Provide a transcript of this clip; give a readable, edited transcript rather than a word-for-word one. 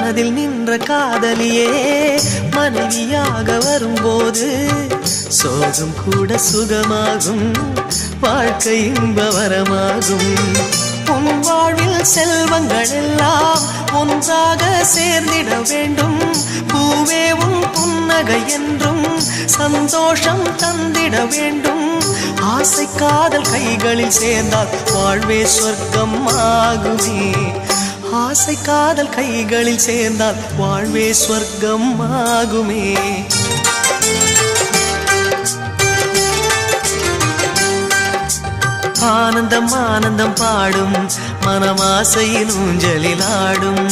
மனதில் நின்ற காதலியே மனைவியாக வரும்போது சோகம் கூட சுகமாகும், வாழ்க்கை இன்பவரமாகும். உன் வாழ்வில் செல்வங்கள் எல்லாம் ஒன்றாக சேர்ந்திட வேண்டும். பூவே உன் புன்னகை என்றும் சந்தோஷம் தந்திட வேண்டும். ஆசை காதல் கைகளில் சேர்ந்தால் வாழ்வே சொர்க்கம் ஆகுமே. ஆசை காதல் கைகளில் சேர்ந்தால் வாழ்வே சொர்க்கம் ஆகுமே. ஆனந்தம் ஆனந்தம் பாடும் மனமாசையின் ஊஞ்சலில் ஆடும்.